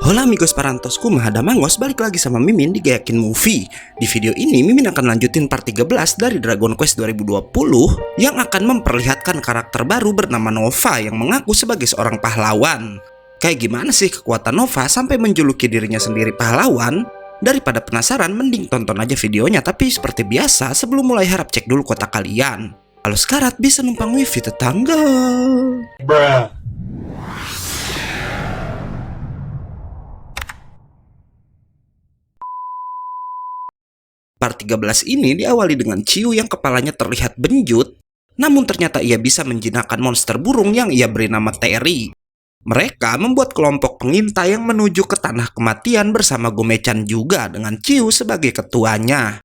Hola amigos parantosku, Mahada Mangos, balik lagi sama Mimin di Gayakin Movie. Di video ini Mimin akan lanjutin part 13 dari Dragon Quest 2020 yang akan memperlihatkan karakter baru bernama Nova yang mengaku sebagai seorang pahlawan. Kayak gimana sih kekuatan Nova sampai menjuluki dirinya sendiri pahlawan? Daripada penasaran, mending tonton aja videonya. Tapi seperti biasa, sebelum mulai harap cek dulu kotak kalian. Kalau sekarat bisa numpang wifi tetangga. Bruh. Part 13 ini diawali dengan Ciu yang kepalanya terlihat benjut, namun ternyata ia bisa menjinakkan monster burung yang ia beri nama Terry. Mereka membuat kelompok pengintai yang menuju ke tanah kematian bersama Gomechan juga dengan Ciu sebagai ketuanya.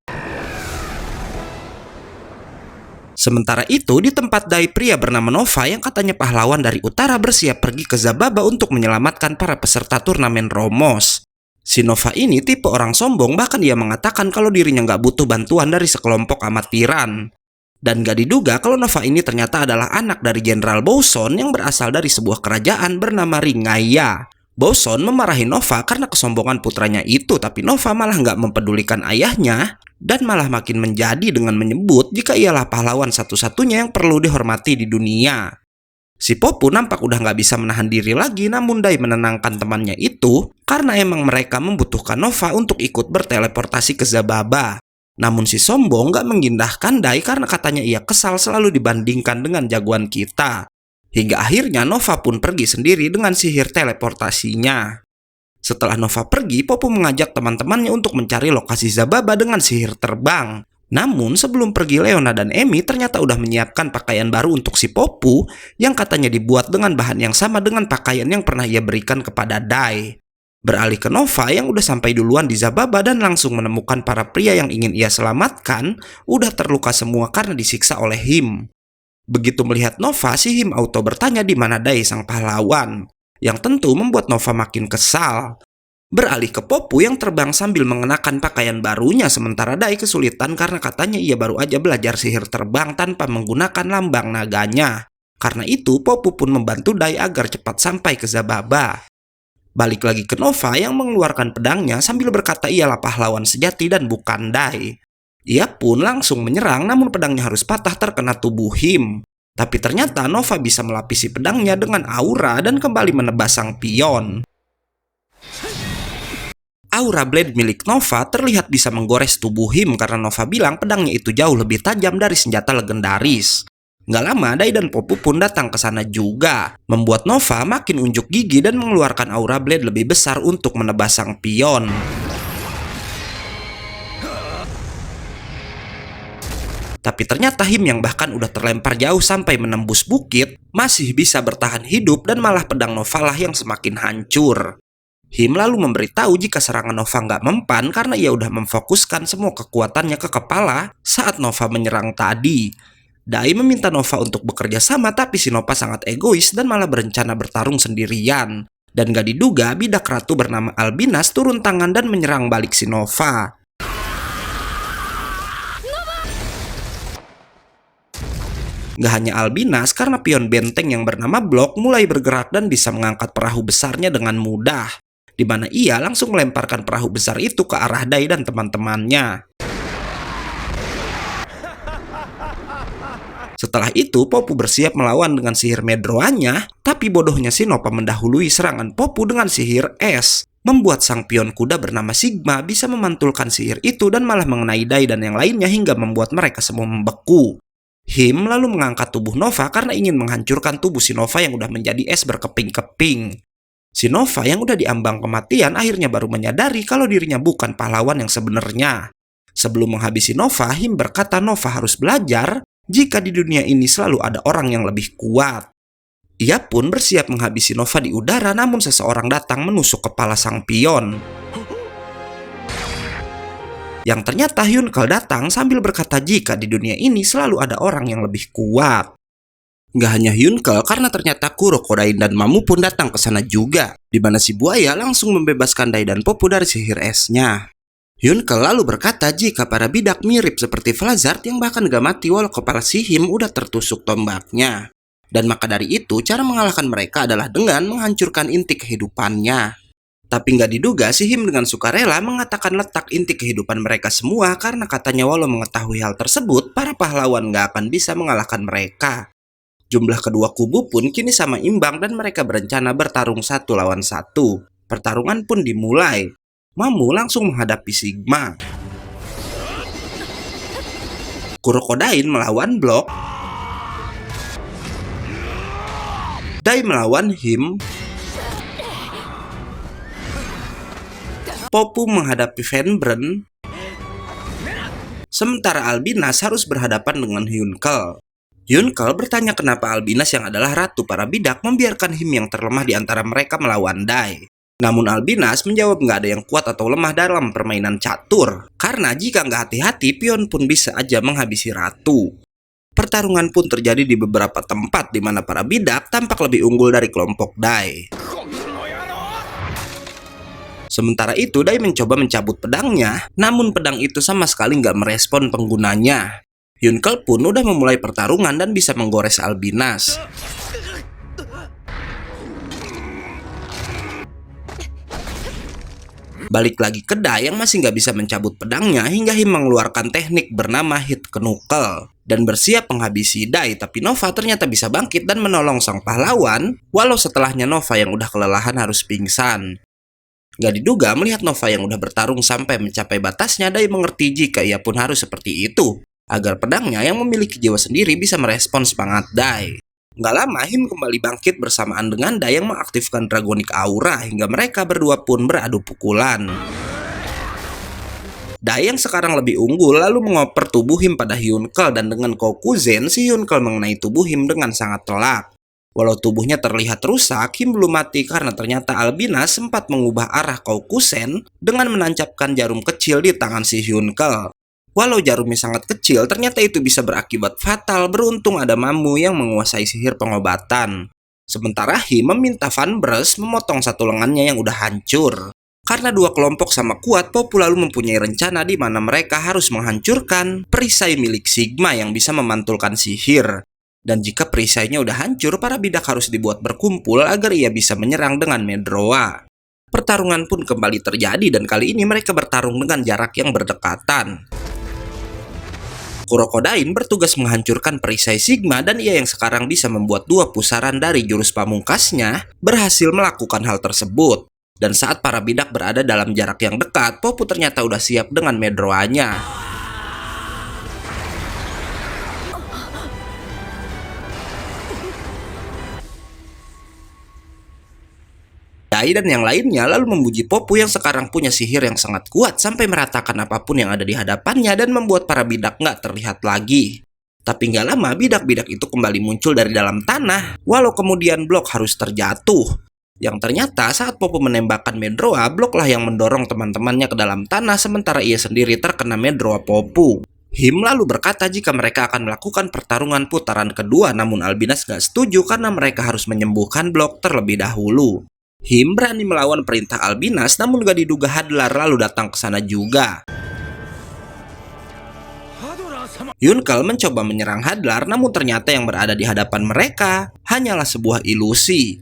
Sementara itu, di tempat Dai pria bernama Nova yang katanya pahlawan dari utara bersiap pergi ke Zababa untuk menyelamatkan para peserta turnamen Romos. Si Nova ini tipe orang sombong, bahkan ia mengatakan kalau dirinya nggak butuh bantuan dari sekelompok amatiran. Dan gak diduga kalau Nova ini ternyata adalah anak dari Jenderal Bowson yang berasal dari sebuah kerajaan bernama Ringaya. Bowson memarahi Nova karena kesombongan putranya itu, tapi Nova malah nggak mempedulikan ayahnya dan malah makin menjadi dengan menyebut jika ialah pahlawan satu-satunya yang perlu dihormati di dunia. Si Popu nampak udah nggak bisa menahan diri lagi, namun Dai menenangkan temannya itu karena emang mereka membutuhkan Nova untuk ikut berteleportasi ke Zababa. Namun si sombong nggak mengindahkan Dai karena katanya ia kesal selalu dibandingkan dengan jagoan kita. Hingga akhirnya Nova pun pergi sendiri dengan sihir teleportasinya. Setelah Nova pergi, Popu mengajak teman-temannya untuk mencari lokasi Zababa dengan sihir terbang. Namun sebelum pergi, Leona dan Emi ternyata udah menyiapkan pakaian baru untuk si Popu yang katanya dibuat dengan bahan yang sama dengan pakaian yang pernah ia berikan kepada Dai. Beralih ke Nova yang udah sampai duluan di Zababa dan langsung menemukan para pria yang ingin ia selamatkan udah terluka semua karena disiksa oleh Him. Begitu melihat Nova, si Him auto bertanya di mana Dai sang pahlawan, yang tentu membuat Nova makin kesal. Beralih ke Popu yang terbang sambil mengenakan pakaian barunya, sementara Dai kesulitan karena katanya ia baru aja belajar sihir terbang tanpa menggunakan lambang naganya. Karena itu Popu pun membantu Dai agar cepat sampai ke Zababa. Balik lagi ke Nova yang mengeluarkan pedangnya sambil berkata ialah pahlawan sejati dan bukan Dai. Ia pun langsung menyerang, namun pedangnya harus patah terkena tubuh Him. Tapi ternyata Nova bisa melapisi pedangnya dengan aura dan kembali menebas sang pion. Aura blade milik Nova terlihat bisa menggores tubuh Him karena Nova bilang pedangnya itu jauh lebih tajam dari senjata legendaris. Nggak lama, Dai dan Popu pun datang ke sana juga, membuat Nova makin unjuk gigi dan mengeluarkan aura blade lebih besar untuk menebas sang pion. Tapi ternyata Him yang bahkan udah terlempar jauh sampai menembus bukit, masih bisa bertahan hidup dan malah pedang Nova lah yang semakin hancur. Him lalu memberitahu jika serangan Nova nggak mempan karena ia udah memfokuskan semua kekuatannya ke kepala saat Nova menyerang tadi. Dai meminta Nova untuk bekerja sama, tapi si Nova sangat egois dan malah berencana bertarung sendirian. Dan gak diduga bidak ratu bernama Albinas turun tangan dan menyerang balik si Nova. Gak hanya Albinas, karena pion benteng yang bernama Blok mulai bergerak dan bisa mengangkat perahu besarnya dengan mudah, di mana ia langsung melemparkan perahu besar itu ke arah Dai dan teman-temannya. Setelah itu, Popu bersiap melawan dengan sihir medroanya, tapi bodohnya si Nova mendahului serangan Popu dengan sihir es, membuat sang pion kuda bernama Sigma bisa memantulkan sihir itu dan malah mengenai Dai dan yang lainnya hingga membuat mereka semua membeku. Him lalu mengangkat tubuh Nova karena ingin menghancurkan tubuh si Nova yang udah menjadi es berkeping-keping. Si Nova yang udah diambang kematian akhirnya baru menyadari kalau dirinya bukan pahlawan yang sebenarnya. Sebelum menghabisi Nova, Him berkata Nova harus belajar jika di dunia ini selalu ada orang yang lebih kuat. Ia pun bersiap menghabisi Nova di udara, namun seseorang datang menusuk kepala sang pion. Yang ternyata Hyunkal datang sambil berkata jika di dunia ini selalu ada orang yang lebih kuat. Nggak hanya Hyunkal, karena ternyata Kurokodain dan Mamu pun datang ke sana juga, di mana si buaya langsung membebaskan Dai dan Popu dari sihir esnya. Hyunkal lalu berkata jika para bidak mirip seperti Flazard yang bahkan gak mati walau kepala si Him udah tertusuk tombaknya. Dan maka dari itu cara mengalahkan mereka adalah dengan menghancurkan inti kehidupannya. Tapi nggak diduga si Him dengan sukarela mengatakan letak inti kehidupan mereka semua karena katanya walau mengetahui hal tersebut, para pahlawan nggak akan bisa mengalahkan mereka. Jumlah kedua kubu pun kini sama imbang dan mereka berencana bertarung 1 lawan 1. Pertarungan pun dimulai. Mamu langsung menghadapi Sigma. Kurokodain melawan Block. Dai melawan Him. Popu menghadapi Venbren. Sementara Albinas harus berhadapan dengan Yunkel. Yunkel bertanya kenapa Albinas yang adalah ratu para bidak membiarkan Him yang terlemah di antara mereka melawan Dai. Namun Albinas menjawab nggak ada yang kuat atau lemah dalam permainan catur. Karena jika nggak hati-hati, pion pun bisa aja menghabisi ratu. Pertarungan pun terjadi di beberapa tempat di mana para bidak tampak lebih unggul dari kelompok Dai. Sementara itu, Dai mencoba mencabut pedangnya, namun pedang itu sama sekali nggak merespon penggunanya. Yunkel pun udah memulai pertarungan dan bisa menggores Albinas. Balik lagi ke Dai yang masih nggak bisa mencabut pedangnya hingga Him mengeluarkan teknik bernama Hit Knuckle dan bersiap menghabisi Dai, tapi Nova ternyata bisa bangkit dan menolong sang pahlawan, walau setelahnya Nova yang udah kelelahan harus pingsan. Gak diduga melihat Nova yang udah bertarung sampai mencapai batasnya, Dai mengerti jika ia pun harus seperti itu, agar pedangnya yang memiliki jiwa sendiri bisa merespon semangat Dai. Gak lama Him kembali bangkit bersamaan dengan Dai yang mengaktifkan Dragonic Aura hingga mereka berdua pun beradu pukulan. Dai yang sekarang lebih unggul lalu mengoper tubuh Him pada Yunkel dan dengan Kokuzen si Yunkel mengenai tubuh Him dengan sangat telak. Walau tubuhnya terlihat rusak, Him belum mati karena ternyata Albinas sempat mengubah arah Kokusen dengan menancapkan jarum kecil di tangan si Yunkel. Walau jarumnya sangat kecil, ternyata itu bisa berakibat fatal. Beruntung ada Mamu yang menguasai sihir pengobatan. Sementara Him meminta Van Bres memotong satu lengannya yang udah hancur. Karena dua kelompok sama kuat, Popu lalu mempunyai rencana di mana mereka harus menghancurkan perisai milik Sigma yang bisa memantulkan sihir. Dan jika perisainya udah hancur, para bidak harus dibuat berkumpul agar ia bisa menyerang dengan Medroa. Pertarungan pun kembali terjadi dan kali ini mereka bertarung dengan jarak yang berdekatan. Kurokodain bertugas menghancurkan perisai Sigma dan ia yang sekarang bisa membuat dua pusaran dari jurus pamungkasnya berhasil melakukan hal tersebut. Dan saat para bidak berada dalam jarak yang dekat, Popu ternyata udah siap dengan Medroanya. Dai dan yang lainnya lalu memuji Popu yang sekarang punya sihir yang sangat kuat sampai meratakan apapun yang ada di hadapannya dan membuat para bidak nggak terlihat lagi. Tapi nggak lama bidak-bidak itu kembali muncul dari dalam tanah, walau kemudian Blok harus terjatuh. Yang ternyata saat Popu menembakkan Medroa, Blok lah yang mendorong teman-temannya ke dalam tanah sementara ia sendiri terkena Medroa Popu. Him lalu berkata jika mereka akan melakukan pertarungan putaran kedua, namun Albinas nggak setuju karena mereka harus menyembuhkan Blok terlebih dahulu. Him berani melawan perintah Albinas, namun gak diduga Hadlar lalu datang ke sana juga. Yunkel mencoba menyerang Hadlar, namun ternyata yang berada di hadapan mereka hanyalah sebuah ilusi.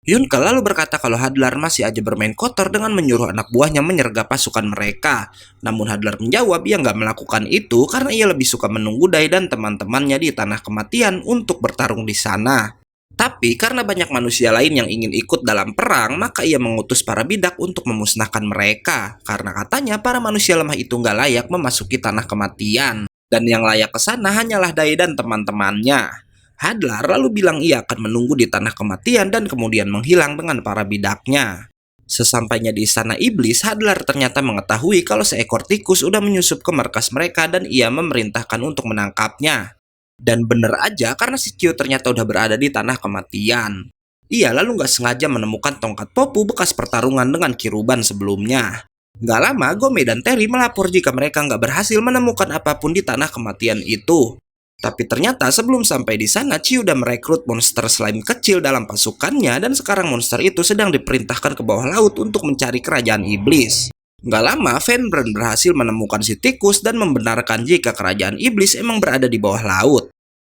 Yunkel lalu berkata kalau Hadlar masih aja bermain kotor dengan menyuruh anak buahnya menyergap pasukan mereka. Namun Hadlar menjawab ia nggak melakukan itu karena ia lebih suka menunggu Dai dan teman-temannya di tanah kematian untuk bertarung di sana. Tapi karena banyak manusia lain yang ingin ikut dalam perang, maka ia mengutus para bidak untuk memusnahkan mereka. Karena katanya para manusia lemah itu nggak layak memasuki tanah kematian. Dan yang layak ke sana hanyalah Dai dan teman-temannya. Hadlar lalu bilang ia akan menunggu di tanah kematian dan kemudian menghilang dengan para bidaknya. Sesampainya di istana iblis, Hadlar ternyata mengetahui kalau seekor tikus udah menyusup ke markas mereka dan ia memerintahkan untuk menangkapnya. Dan bener aja karena si Cio ternyata udah berada di tanah kematian. Ia lalu nggak sengaja menemukan tongkat Popu bekas pertarungan dengan Kiruban sebelumnya. Nggak lama Gome dan Terry melapor jika mereka nggak berhasil menemukan apapun di tanah kematian itu. Tapi ternyata sebelum sampai di sana Cio udah merekrut monster slime kecil dalam pasukannya dan sekarang monster itu sedang diperintahkan ke bawah laut untuk mencari kerajaan iblis. Nggak lama, Venbren berhasil menemukan si tikus dan membenarkan jika kerajaan iblis emang berada di bawah laut.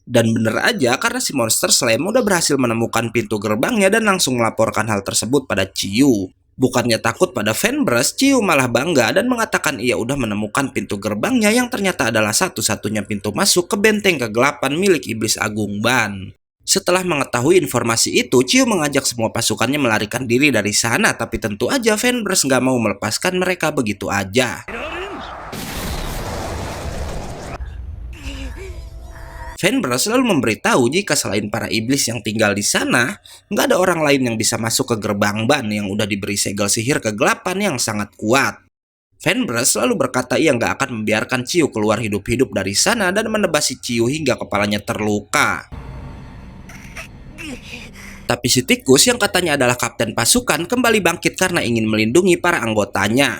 Dan bener aja karena si monster slime udah berhasil menemukan pintu gerbangnya dan langsung melaporkan hal tersebut pada Ciu. Bukannya takut pada Fanbreeze, Chiyu malah bangga dan mengatakan ia udah menemukan pintu gerbangnya yang ternyata adalah satu-satunya pintu masuk ke benteng kegelapan milik Iblis Agung Ban. Setelah mengetahui informasi itu, Chiyu mengajak semua pasukannya melarikan diri dari sana, tapi tentu aja Fanbreeze nggak mau melepaskan mereka begitu aja. Fanbreeze lalu memberitahu jika selain para iblis yang tinggal di sana, nggak ada orang lain yang bisa masuk ke gerbang ban yang udah diberi segel sihir kegelapan yang sangat kuat. Fanbreeze lalu berkata ia nggak akan membiarkan Chiyu keluar hidup-hidup dari sana dan menebasi Chiyu hingga kepalanya terluka. Tapi si tikus yang katanya adalah kapten pasukan kembali bangkit karena ingin melindungi para anggotanya.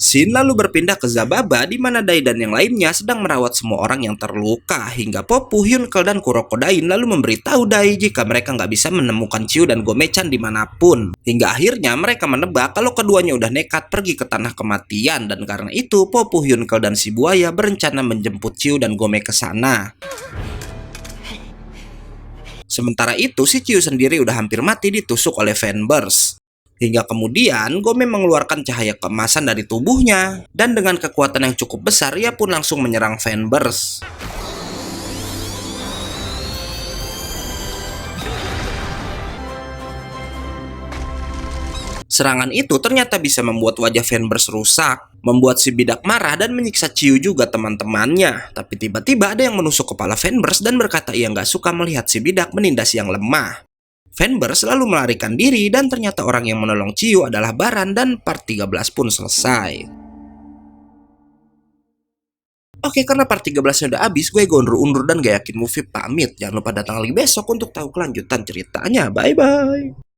Shin lalu berpindah ke Zababa di mana Dai dan yang lainnya sedang merawat semua orang yang terluka hingga Popu, Hyunkel, dan Kurokodain lalu memberitahu Dai jika mereka nggak bisa menemukan Chiyu dan Gomechan dimanapun. Hingga akhirnya mereka menebak kalau keduanya udah nekat pergi ke tanah kematian dan karena itu Popu, Hyunkel, dan si buaya berencana menjemput Chiyu dan Gome ke sana. Sementara itu si Chiyu sendiri udah hampir mati ditusuk oleh Fanbreeze. Hingga kemudian Gome mengeluarkan cahaya keemasan dari tubuhnya dan dengan kekuatan yang cukup besar ia pun langsung menyerang Fanbreeze. Serangan itu ternyata bisa membuat wajah Fanbreeze rusak, membuat si bidak marah dan menyiksa Chiyu juga teman-temannya. Tapi tiba-tiba ada yang menusuk kepala Fanbreeze dan berkata ia nggak suka melihat si bidak menindas yang lemah. Fanbreeze lalu melarikan diri dan ternyata orang yang menolong Chiyu adalah Baran dan part 13 pun selesai. Oke, karena part 13-nya udah habis, gue undur dan gak yakin movie pamit. Jangan lupa datang lagi besok untuk tahu kelanjutan ceritanya. Bye-bye.